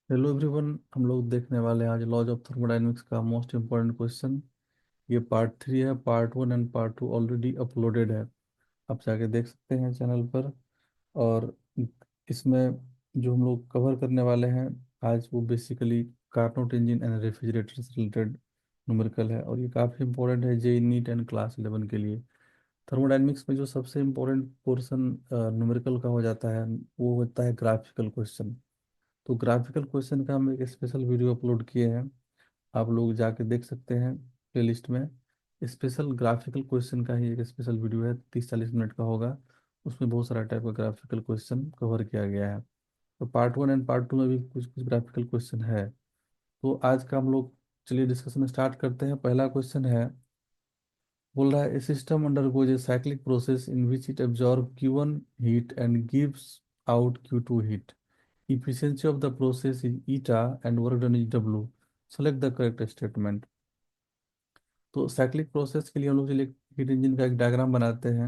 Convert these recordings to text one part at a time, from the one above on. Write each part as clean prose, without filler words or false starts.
Hello everyone. हम लोग देखने वाले हैं आज लॉज ऑफ थर्मोडायनेमिक्स का मोस्ट इम्पोर्टेंट क्वेश्चन। ये पार्ट 3 है। Part 1 and part 2 already uploaded है, आप जाके देख सकते हैं चैनल पर। और इसमें जो हम लोग कवर करने वाले हैं आज, वो basically Carnot engine and refrigerator से रिलेटेड न्यूमेरिकल है। और ये काफ़ी इंपॉर्टेंट है जे नीट एंड क्लास 11 के लिए। थर्मोडायनेमिक्स में जो सबसे इम्पोर्टेंट पोर्शन न्यूमेरिकल का हो जाता है, वो होता है ग्राफिकल क्वेश्चन। तो ग्राफिकल क्वेश्चन का हम एक स्पेशल वीडियो अपलोड किए हैं, आप लोग जाके देख सकते हैं प्लेलिस्ट में। स्पेशल ग्राफिकल क्वेश्चन का ही एक स्पेशल वीडियो है, 30-40 मिनट का होगा। उसमें बहुत सारा टाइप का ग्राफिकल क्वेश्चन कवर किया गया है। तो पार्ट 1 एंड पार्ट 2 में भी कुछ कुछ ग्राफिकल क्वेश्चन है। तो आज का हम लोग, चलिए डिस्कशन स्टार्ट करते हैं। पहला क्वेश्चन है, बोल रहा है a system undergoes a cyclic process in which it absorb Q1 heat and gives out Q2 heat. Efficiency of the process is eta and work done is W. Select the correct statement. तो cyclic process के लिए हम लोग चलिए heat engine का एक diagram बनाते हैं।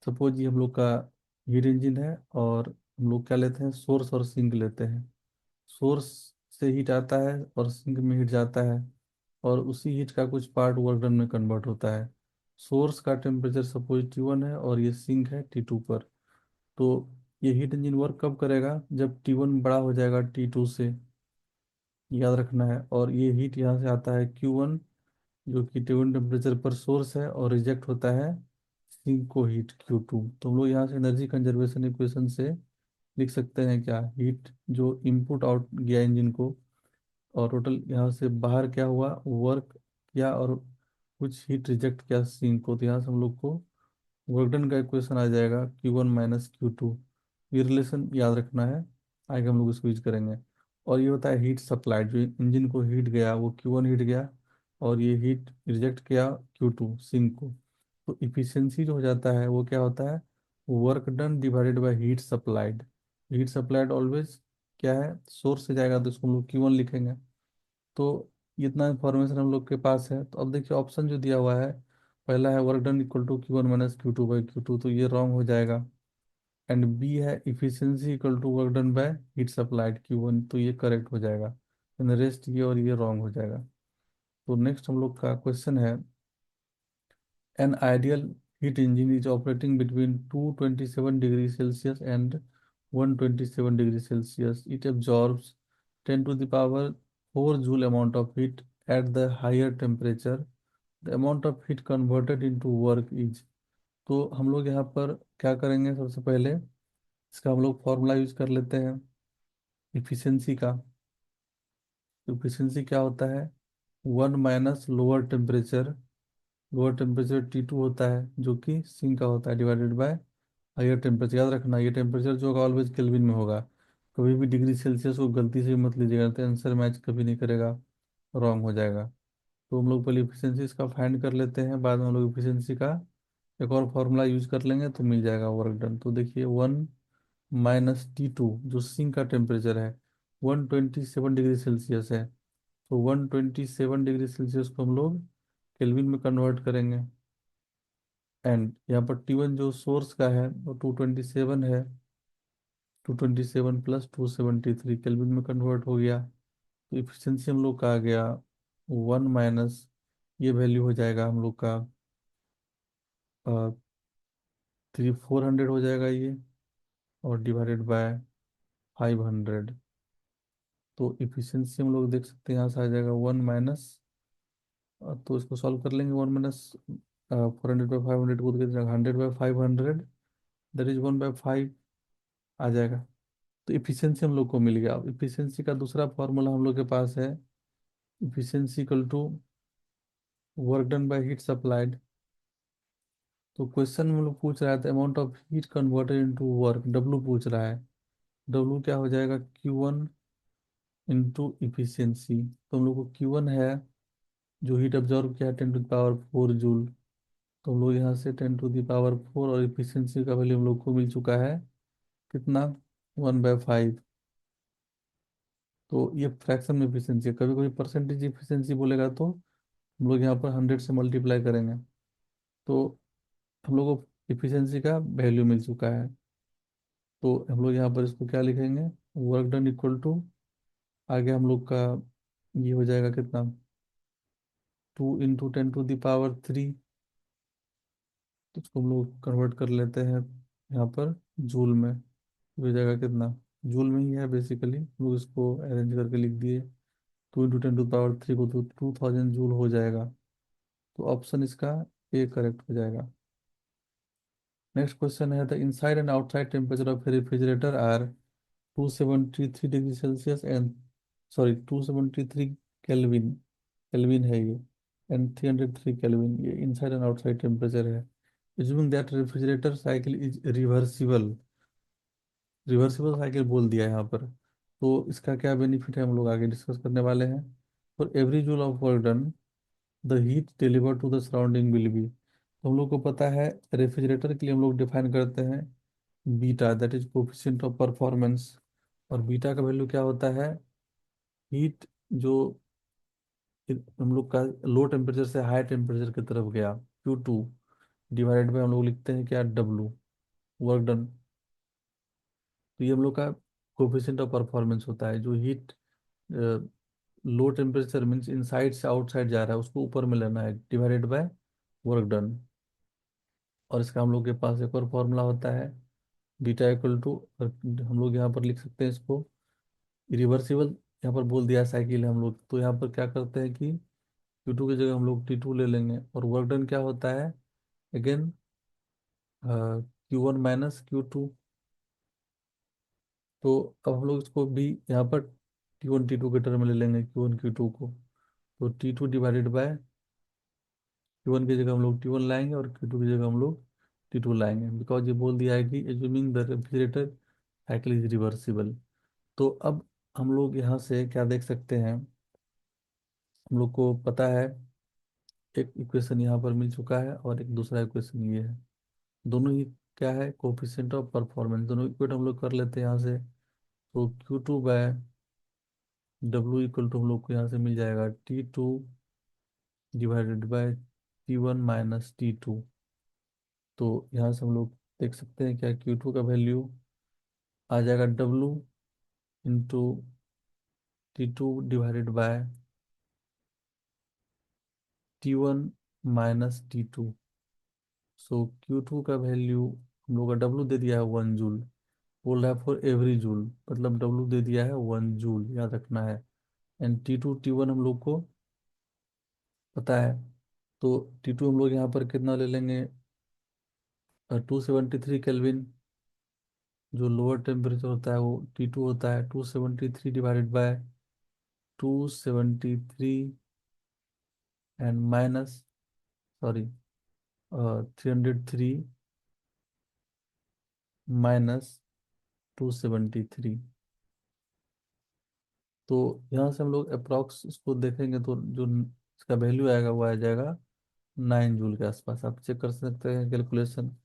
सपोज ये हम लोग का हीट इंजन है, और हम लोग क्या लेते हैं, सोर्स और सिंक लेते हैं। सोर्स से हीट आता है और सिंक में हीट जाता है, और उसी हीट का कुछ पार्ट वर्क डन में कन्वर्ट होता है। सोर्स का टेम्परेचर सपोज T1 है और ये सिंक है T2 पर। तो ये हीट इंजन वर्क कब करेगा, जब T1 बड़ा हो जाएगा T2 से, याद रखना है। और ये हीट यहाँ से आता है Q1, जो कि T1 टेम्परेचर पर सोर्स है, और रिजेक्ट होता है सिंक को हीट Q2। तो हम लोग यहाँ से एनर्जी कंजर्वेशन इक्वेशन से लिख सकते हैं क्या, हीट जो इनपुट आउट गया इंजन को, और टोटल यहाँ से बाहर क्या हुआ, वर्क किया, और कुछ हीट रिजेक्ट किया सिंक को। तो यहाँ से हम लोग को वर्क डन का इक्वेशन आ जाएगा Q1 - Q2। ये रिलेशन याद रखना है, आगे हम लोग इसको यूज करेंगे। और ये होता है हीट सप्लाइड, जो इंजन को हीट गया वो Q1 हीट गया, और ये हीट रिजेक्ट किया Q2 सिंक को। तो इफिशियंसी जो हो जाता है वो क्या होता है, work done divided by heat supplied. Heat supplied always क्या है, सोर्स से जाएगा, तो इसको हम लोग Q1 लिखेंगे। तो इतना इंफॉर्मेशन हम लोग के पास है। तो अब देखिए ऑप्शन जो दिया हुआ है, पहला है work done equal to Q1 - Q2/Q2, तो ये रॉन्ग हो जाएगा। एंड बी है efficiency equal to work done by heat supplied Q1, तो ये करेक्ट हो जाएगा। एंड रेस्ट ये और ये रॉन्ग हो जाएगा। तो नेक्स्ट हम लोग का क्वेश्चन है, an ideal heat engine is operating between 227 degree Celsius and 127 degree Celsius. It absorbs 10 to the power 4 joule amount of heat at the higher temperature. The amount of heat converted into work is. तो हम लोग यहाँ पर क्या करेंगे, सबसे पहले इसका हम लोग फॉर्मूला यूज कर लेते हैं इफिशियंसी का। इफिशियंसी क्या होता है, 1 - लोअर टेम्परेचर T2 होता है, जो कि सिंक का होता है, डिवाइडेड बाय हायर टेम्परेचर। याद रखना ये टेम्परेचर जो होगा ऑलवेज केल्विन में होगा। कभी भी डिग्री सेल्सियस को गलती से मत लीजिएगा, तो आंसर मैच कभी नहीं करेगा, रॉन्ग हो जाएगा। तो हम लोग पहले इफिशियंसी इसका फाइंड कर लेते हैं, बाद में हम लोग इफिशियंसी का एक और फॉर्मूला यूज कर लेंगे तो मिल जाएगा वर्क डन। तो देखिए 1 - T2 जो सिंक का टेम्परेचर है 127 डिग्री सेल्सियस है। तो 127 डिग्री सेल्सियस को हम लोग केल्विन में कन्वर्ट करेंगे। एंड यहाँ पर T1 जो सोर्स का है वो 227 है। 227 प्लस 273 केल्विन में कन्वर्ट हो गया। तो इफिशियंसी हम लोग का आ गया 1 - ये वैल्यू हो जाएगा हम लोग का 400 हो जाएगा ये, और डिवाइडेड बाय 500। तो इफिशियंसी हम लोग देख सकते हैं यहाँ से आ जाएगा 1 तो इसको सॉल्व कर लेंगे। 1 - 400/500 को 100/500, दैट इज 1/5 आ जाएगा। तो इफिशियंसी हम लोग को मिल गया। अब इफिशियंसी का दूसरा फॉर्मूला हम लोग के पास है, efficiency equal to work done by heat supplied. तो क्वेश्चन में लोग पूछ रहा है amount of heat converted into work, W पूछ रहा है। W क्या हो जाएगा, Q1 इंटू इफिशियंसी। तो हम लोग को Q1 है जो हीट ऑब्जॉर्व किया 10 to the power 4 जूल। तो हम लोग यहाँ से 10 to the power 4, और इफिशियंसी का वैल्यू हम लोग को मिल चुका है कितना, 1/5। तो ये फ्रैक्शन में इफिशियंसी है, कभी कभी परसेंटेज इफिशियंसी बोलेगा तो हम लोग यहाँ पर 100 से मल्टीप्लाई करेंगे। तो हम लोग को इफिशियंसी का वैल्यू मिल चुका है। तो हम लोग यहाँ पर इसको क्या लिखेंगे, वर्क डन इक्वल टू, आगे हम लोग का ये हो जाएगा कितना, 2 × 10⁻³ तो इसको हम लोग कन्वर्ट कर लेते हैं यहाँ पर जूल में। तो हो जाएगा कितना, जूल में ही है बेसिकली, हम लोग इसको अरेंज करके लिख दिए। 2 × 10⁻³ को तो 2000 जूल हो जाएगा। तो ऑप्शन इसका ए करेक्ट हो जाएगा। नेक्स्ट क्वेश्चन है, the inside and outside temperature of refrigerator are 273 degree Celsius and, sorry 273 kelvin, kelvin है ये, एंड 303 केल्विन, ये इनसाइड एंड आउटसाइड टेम्परेचर है। assuming that refrigerator cycle is reversible, reversible cycle बोल दिया है यहाँ पर, तो इसका क्या बेनिफिट है हम लोग आगे डिस्कस करने वाले हैं। For every joule of work done the heat deliver to the surrounding will be, तो हम लोग को पता है रेफ्रिजरेटर के लिए हम लोग डिफाइन करते हैं beta, that is coefficient of performance. और बीटा का वैल्यू क्या होता है, हीट जो हम लोग का लो टेम्परेचर से हाई टेम्परेचर की तरफ गया, Q2 डिवाइडेड बाय हम लोग लिखते हैं क्या, W, वर्क डन। तो ये हम लोग का कोफिशिएंट ऑफ परफॉर्मेंस होता है, जो heat low temperature means inside से आउटसाइड जा रहा है उसको ऊपर में लेना है, डिवाइडेड बाय वर्क डन। और इसका हम लोग के पास एक और फॉर्मूला होता है, बीटा इक्वल टू, हम लोग यहाँ पर लिख सकते हैं इसको रिवर्सिबल, यहाँ पर बोल दिया साइकिल है हम लोग, तो यहाँ पर क्या करते हैं कि Q2 की जगह हम लोग T2 ले लेंगे, और वर्क डन क्या होता है, अगेन Q1 - Q2। तो अब हम लोग इसको भी यहाँ पर T1 T2 के टर्म में ले लेंगे, Q1 Q2 को। तो T2 डिवाइडेड बाय Q1 की जगह हम लोग T1 लाएंगे, और Q2 की जगह हम लोग T2 लाएंगे, बिकॉज ये बोल दिया है कि assuming the refrigerator cycle is reversible. तो अब हम लोग यहाँ से क्या देख सकते हैं, हम लोग को पता है एक इक्वेशन यहाँ पर मिल चुका है, और एक दूसरा इक्वेशन ये है, दोनों ही क्या है, कोफिशिएंट ऑफ परफॉर्मेंस, दोनों इक्वेट हम लोग कर लेते हैं यहाँ से। तो Q2/W इक्वल टू हम लोग को यहाँ से मिल जाएगा T2 divided by T1 - T2। तो यहाँ से हम लोग देख सकते हैं क्या, Q2 का वैल्यू आ जाएगा W × T2 divided by T1 - T2। So Q2 का वैल्यू हम लोग का W दे दिया है 1 जूल, बोल रहा है फॉर एवरी जूल, मतलब W दे दिया है 1 जूल, याद रखना है। एंड T2 T1 हम लोग को पता है, तो T2 हम लोग यहाँ पर कितना ले लेंगे, 273 केल्विन, जो लोअर टेम्परेचर होता है वो T2 होता है, 273 divided by 273 and minus, sorry 303 -273। तो यहाँ से हम लोग अप्रॉक्स इसको देखेंगे तो जो इसका वैल्यू आएगा वो आ जाएगा 9 जूल के आसपास, आप चेक कर सकते हैं कैलकुलेशन।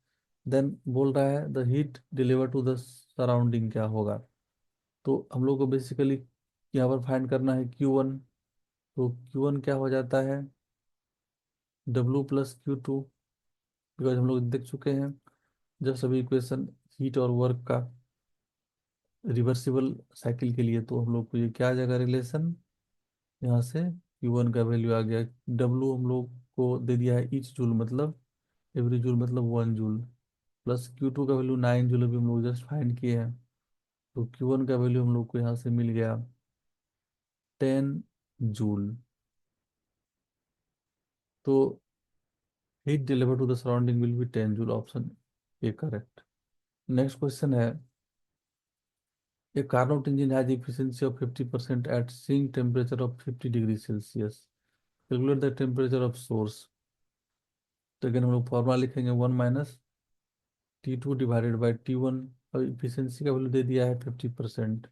देन बोल रहा है the heat deliver to the surrounding क्या होगा, तो हम लोग को बेसिकली यहाँ पर फाइंड करना है Q1। तो Q1 क्या हो जाता है, W + Q2, बिकॉज हम लोग देख चुके हैं जब सभी इक्वेशन हीट और वर्क का रिवर्सिबल साइकिल के लिए, तो हम लोग को ये क्या आ जाएगा रिलेशन, यहाँ से Q1 का वैल्यू आ गया, W हम लोग को दे दिया है ईच जूल, मतलब एवरी जूल मतलब 1 जूल, प्लस Q2 का वैल्यू 9 जूल अभी हम लोग जस्ट फाइंड किए हैं। तो Q1 का वैल्यू हम लोग को यहाँ से मिल गया 10 जूल। तो heat deliver to the surrounding will be 10 joule, option A correct. Next question है, a Carnot engine has efficiency of 50% at sink temperature of 50 degree Celsius, calculate the temperature of source. तो again हम लोग formula लिखेंगे 1 - T2 divided by T1, और efficiency का value दे दिया है 50%,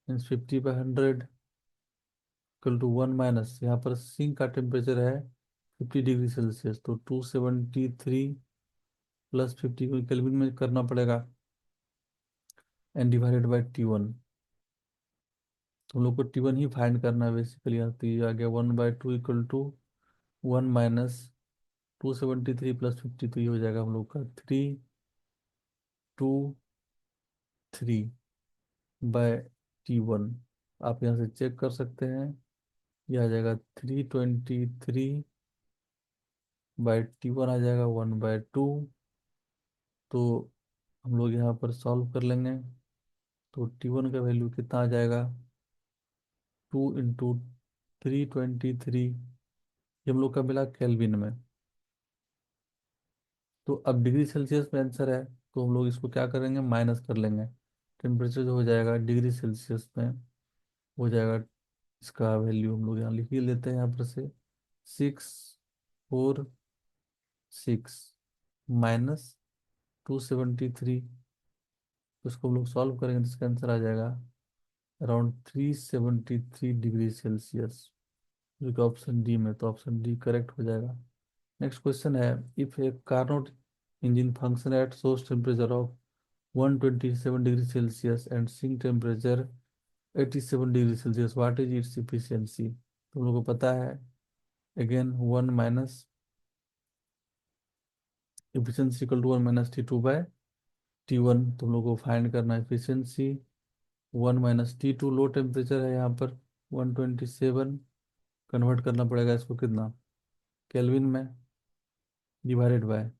means 50/100 equal to 1 - यहाँ पर सिंक का टेम्परेचर है 50 डिग्री सेल्सियस, तो 273 + 50 को केल्विन में करना पड़ेगा, एंड डिवाइडेड बाई T1। तो हम लोग को T1 ही फाइंड करना है बेसिकली, यहाँ तो ये आ गया 1/2 इक्वल टू 1 - 273 + 50, तो ये हो जाएगा हम लोग का 3, 2, बाय T1। आप यहाँ से चेक कर सकते हैं, यह आ जाएगा 323/T1 आ जाएगा 1/2। तो हम लोग यहाँ पर सॉल्व कर लेंगे। तो T1 का वैल्यू कितना आ जाएगा, 2 × 323। ये हम लोग का मिला केल्विन में। तो अब डिग्री सेल्सियस में आंसर है, तो हम लोग इसको क्या करेंगे, माइनस कर लेंगे। टेम्परेचर जो हो जाएगा डिग्री सेल्सियस में, हो जाएगा, इसका वैल्यू हम लोग यहाँ लिख ही लेते हैं यहाँ पर से, 646 -273। तो इसको हम लोग सॉल्व करेंगे तो इसका आंसर आ जाएगा अराउंड 373 डिग्री सेल्सियस, जो कि ऑप्शन डी में, तो ऑप्शन डी करेक्ट हो जाएगा। नेक्स्ट क्वेश्चन है, if a Carnot engine function at source temperature of 127 degree Celsius and sink temperature 87 degree Celsius, what is its efficiency. तुम लोगों को पता है, again 1 minus efficiency equal to 1 - T2/T1। तुम लोगों को फाइंड करना है इफिशियंसी। 1 - T2 लो टेम्परेचर है यहाँ पर 127, कन्वर्ट करना पड़ेगा इसको कितना, केल्विन में, डिवाइडेड बाय,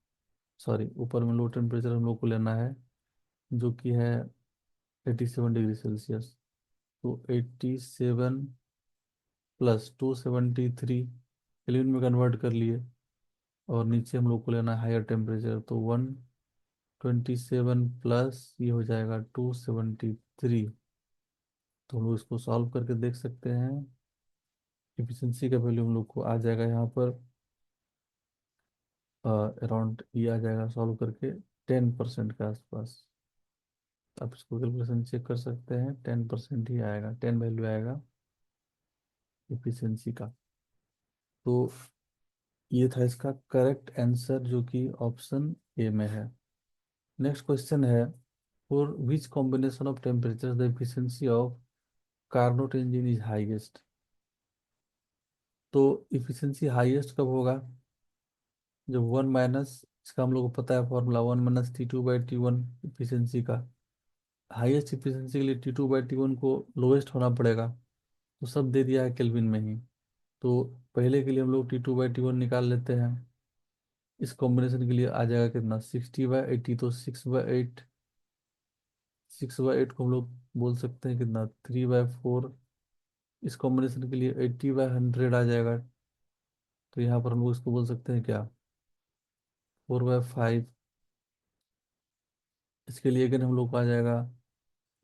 सॉरी ऊपर में लो टेम्परेचर हम लोग को लेना है जो कि है 87 डिग्री सेल्सियस। तो 87 + 273 केल्विन में कन्वर्ट कर लिए, और नीचे हम लोग को लेना है हायर टेम्परेचर, तो 127 प्लस ये हो जाएगा 273। तो हम लोग इसको सॉल्व करके देख सकते हैं। इफिशियंसी का वैल्यू हम लोग को आ जाएगा यहाँ पर अराउंड, ये आ जाएगा सॉल्व करके 10% के आसपास। आप इसको कैलकुलेशन चेक कर सकते हैं, 10% ही आएगा, 10 वैल्यू आएगा इफिशियंसी का। तो ये था इसका करेक्ट आंसर, जो कि ऑप्शन ए में है। नेक्स्ट क्वेश्चन है, for which combination of temperature the efficiency of Carnot engine is highest. तो इफिशियंसी हाईएस्ट कब होगा, जब 1 माइनस, इसका हम लोग को पता है फॉर्मूला, 1 - T2/T1 इफिशियंसी का। हाईएस्ट इफिशियंसी के लिए T2/T1 को लोएस्ट होना पड़ेगा, तो सब दे दिया है केल्विन में ही। तो पहले के लिए हम लोग T2/T1 निकाल लेते हैं। इस कॉम्बिनेशन के लिए आ जाएगा कितना, 60/80, तो 6/8, 6/8 को हम लोग बोल सकते हैं कितना, 3/4। इस कॉम्बिनेशन के लिए 80/100 आ जाएगा, तो यहाँ पर हम लोग इसको बोल सकते हैं क्या, 4/5। इसके लिए अगर हम लोग को आ जाएगा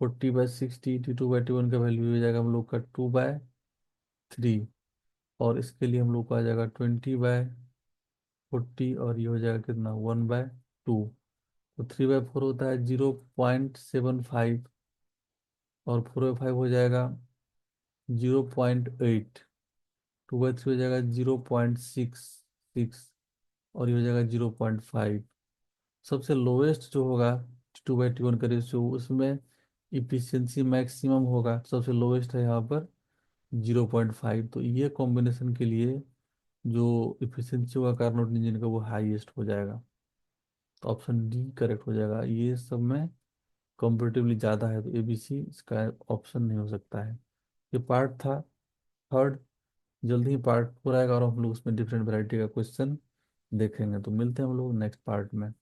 40/60, T2/T1 का वैल्यू हो जाएगा हम लोग का 2/3। और इसके लिए हम लोग को आ जाएगा 20/40, और ये हो जाएगा कितना, 1/2। तो 3/4 होता है 0.75, और 4/5 हो जाएगा 0.8। 2/3 हो जाएगा 0.66, और ये हो जाएगा 0.5। सबसे लोवेस्ट जो होगा T2/T1 का रेशियो, उसमें इफिशियंसी मैक्सिमम होगा, सबसे लोवेस्ट है यहाँ पर 0.5। तो ये कॉम्बिनेशन के लिए जो इफिशियंसी होगा कार्नोट इंजन का, वो हाईएस्ट हो जाएगा। तो ऑप्शन डी करेक्ट हो जाएगा। ये सब में कंपेरेटिवली ज़्यादा है, तो ABC इसका ऑप्शन नहीं हो सकता है। ये पार्ट था थर्ड। जल्दी ही पार्ट 4 आएगा, और हम लोग उसमें डिफरेंट वैरायटी का क्वेश्चन देखेंगे। तो मिलते हैं हम लोग नेक्स्ट पार्ट में।